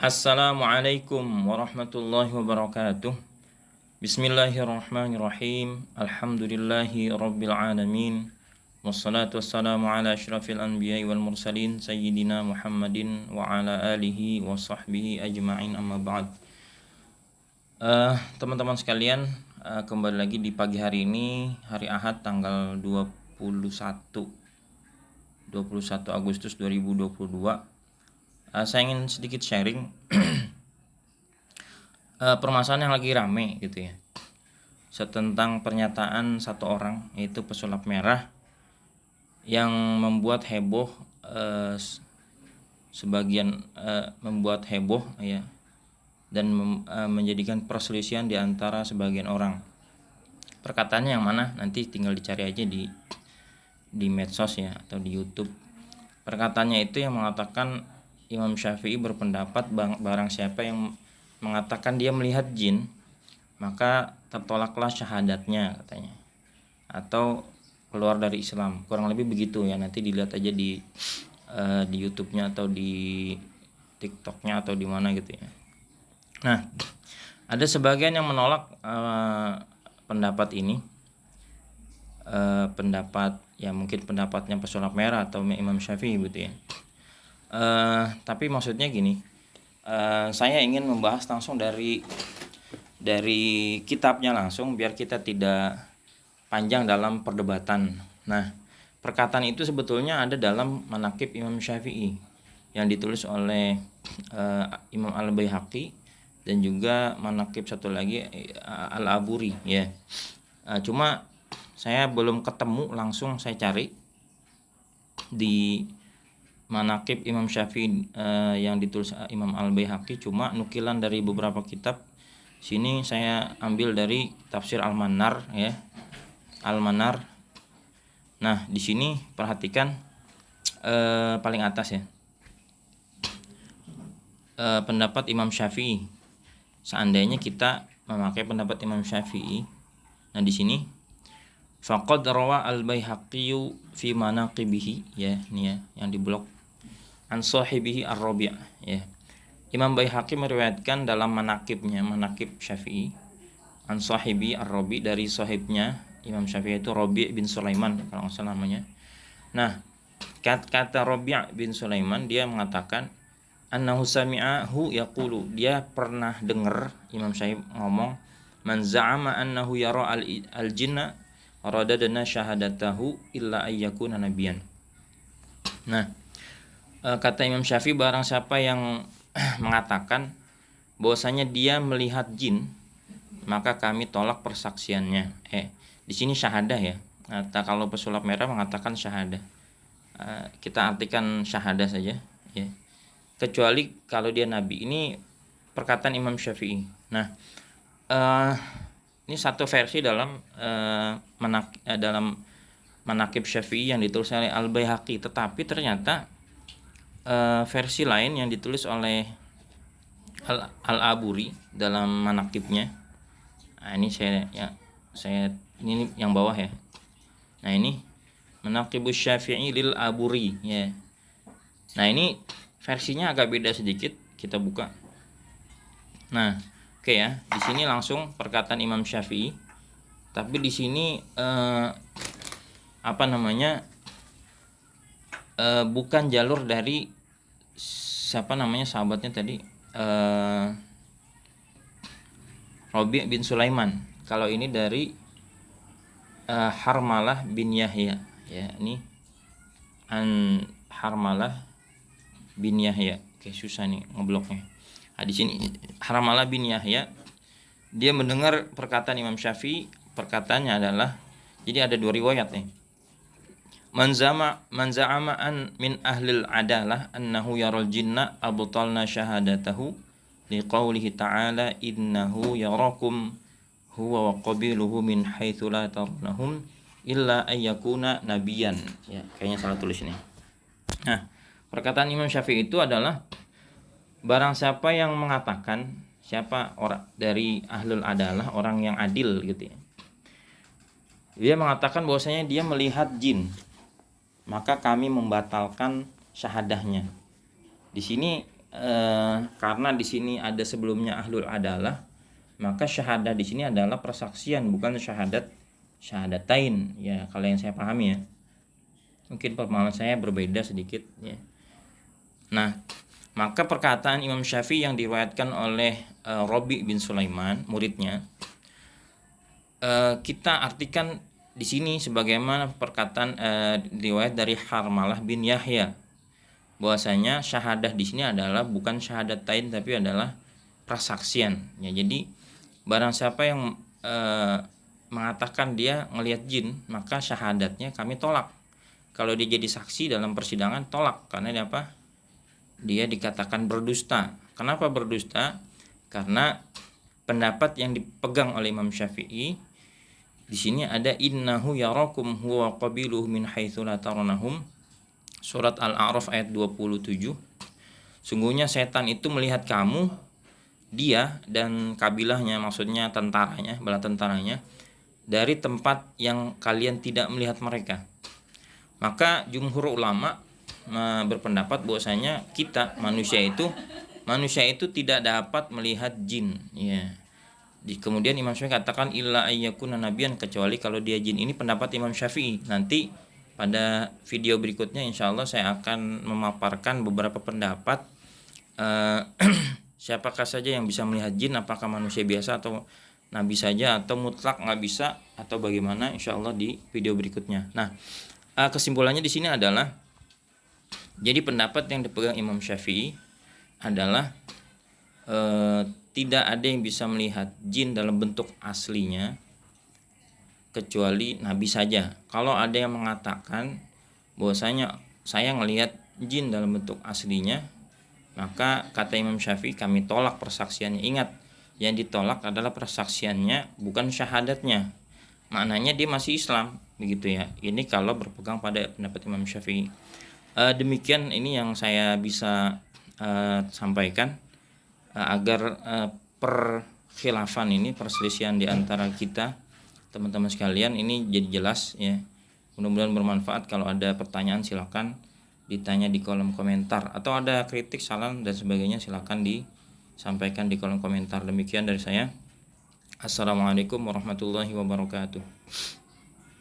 Assalamualaikum warahmatullahi wabarakatuh. Bismillahirrahmanirrahim. Alhamdulillahi rabbil alamin. Wassalatu wassalamu ala asyrafil anbiya'i wal mursalin sayyidina Muhammadin wa ala alihi wa sahbihi ajma'in, amma ba'd. Teman-teman sekalian, kembali lagi di pagi hari ini, hari Ahad tanggal 21 Agustus 2022. Saya ingin sedikit sharing permasalahan yang lagi rame gitu ya, tentang pernyataan satu orang, yaitu pesulap merah, yang membuat heboh, membuat heboh ya, dan menjadikan perselisihan di antara sebagian orang. Perkataannya yang mana nanti tinggal dicari aja di medsos ya, atau di YouTube. Perkataannya itu yang mengatakan Imam Syafi'i berpendapat barang siapa yang mengatakan dia melihat jin, maka tertolaklah syahadatnya katanya, atau keluar dari Islam. Kurang lebih begitu ya, nanti dilihat aja di YouTube-nya atau di TikTok-nya atau di mana gitu ya. Nah, ada sebagian yang menolak pendapat ini, pendapat ya mungkin pendapatnya pesulap merah atau Imam Syafi'i gitu ya. Tapi maksudnya gini, saya ingin membahas langsung dari kitabnya langsung, biar kita tidak panjang dalam perdebatan. Nah, perkataan itu sebetulnya ada dalam Manaqib Imam Syafi'i yang ditulis oleh Imam Al-Baihaqi, dan juga Manaqib satu lagi Al-Aburi ya. Cuma saya belum ketemu langsung, saya cari di Manaqib Imam Syafi'i yang ditulis Imam Al-Baihaqi, cuma nukilan dari beberapa kitab. Sini saya ambil dari tafsir Al-Manar ya, Al-Manar. Nah, di sini perhatikan paling atas ya, pendapat Imam Syafi'i. Seandainya kita memakai pendapat Imam Syafi'i, nah di sini faqad rawa Al-Baihaqi fi manaqibihi ya, ini ya yang di blok, an sahibihi ar-Rabi' ya. Imam Baihaqi meriwayatkan dalam manaqibnya, manaqib Syafi'i, an sahibi ar-Rabi', dari sahibnya Imam Syafi'i itu Rabi' bin Sulaiman kalau nggak salah namanya. Nah, kata Rabi' bin Sulaiman, dia mengatakan annahu sami'ahu yaqulu, dia pernah dengar Imam Syafi'i ngomong, man za'ama annahu yara al-jinna radadna syahadatahu illa ayyakuna nabiyan. Nah, kata Imam Syafi'i, barang siapa yang mengatakan bahwasanya dia melihat jin, maka kami tolak persaksiannya. Di sini syahadah ya. Nah, kalau pesulap merah mengatakan syahadah, kita artikan syahadah saja ya. Kecuali kalau dia nabi. Ini perkataan Imam Syafi'i. Nah, ini satu versi dalam dalam Manaqib Syafi'i yang ditulis oleh Al-Baihaqi, tetapi ternyata versi lain yang ditulis oleh Al-Aburi dalam manaqibnya. Nah, ini saya ini yang bawah ya. Nah, ini Manaqibus Syafi'i lil Aburi ya. Nah, ini versinya agak beda sedikit, kita buka. Nah, oke ya. Di sini langsung perkataan Imam Syafi'i. Tapi di sini bukan jalur dari siapa namanya sahabatnya tadi, Rabi' bin Sulaiman. Kalau ini dari Harmalah bin Yahya ya, ini an Harmalah bin Yahya. Oke, susah nih ngebloknya. Nah, di sini Harmalah bin Yahya, dia mendengar perkataan Imam Syafi'i. Perkataannya adalah, jadi ada dua riwayat nih. Man za'ama an min ahlil adalah annahu yaral jinna abtalna syahadatahu liqaulihi ta'ala innahu yarakum huwa wa qabiluhu min haitsu la tarawnahum illa ayyakuna nabiyan ya, kayaknya salah tulis ini. Nah, perkataan Imam Syafi'i itu adalah barang siapa yang mengatakan, siapa orang dari ahlul adalah, orang yang adil gitu ya, dia mengatakan bahwasanya dia melihat jin, maka kami membatalkan syahadahnya. Di sini karena di sini ada sebelumnya ahlul adalah, maka syahadah di sini adalah persaksian, bukan syahadatain ya, kalau yang saya pahami ya. Mungkin pemahaman saya berbeda sedikit ya. Nah, maka perkataan Imam Syafi'i yang diriwayatkan oleh Robi bin Sulaiman, muridnya, kita artikan di sini sebagaimana perkataan riwayat dari Harmalah bin Yahya, bahwasanya syahadah di sini adalah bukan syahadatain tapi adalah persaksian ya. Jadi barang siapa yang mengatakan dia ngelihat jin, maka syahadatnya kami tolak. Kalau dia jadi saksi dalam persidangan, tolak, karena dia apa? Dia dikatakan berdusta. Kenapa berdusta? Karena pendapat yang dipegang oleh Imam Syafi'i di sini ada innahu yarakum huwa qabiluhu min haitsu la taranahum. Surat Al-A'raf ayat 27. Sungguhnya setan itu melihat kamu, dia dan kabilahnya, maksudnya tentaranya, bala tentaranya, dari tempat yang kalian tidak melihat mereka. Maka jumhur ulama berpendapat bahwasanya kita manusia itu tidak dapat melihat jin ya. Kemudian Imam Syafi'i katakan illa ayyakuna nabiyan, kecuali kalau dia jin. Ini pendapat Imam Syafi'i. Nanti pada video berikutnya insya Allah saya akan memaparkan beberapa pendapat siapakah saja yang bisa melihat jin, apakah manusia biasa atau nabi saja, atau mutlak nggak bisa, atau bagaimana, insya Allah di video berikutnya. Nah, kesimpulannya di sini adalah, jadi pendapat yang dipegang Imam Syafi'i adalah tidak ada yang bisa melihat jin dalam bentuk aslinya kecuali nabi saja. Kalau ada yang mengatakan bahwasanya saya ngelihat jin dalam bentuk aslinya, maka kata Imam Syafi'i kami tolak persaksiannya. Ingat, yang ditolak adalah persaksiannya, bukan syahadatnya. Maknanya dia masih Islam, begitu ya. Ini kalau berpegang pada pendapat Imam Syafi'i. Demikian ini yang saya bisa sampaikan agar perkhilafan ini, perselisihan di antara kita teman-teman sekalian ini jadi jelas ya. Mudah-mudahan bermanfaat. Kalau ada pertanyaan silakan ditanya di kolom komentar, atau ada kritik, saran dan sebagainya silakan disampaikan di kolom komentar. Demikian dari saya. Assalamualaikum warahmatullahi wabarakatuh.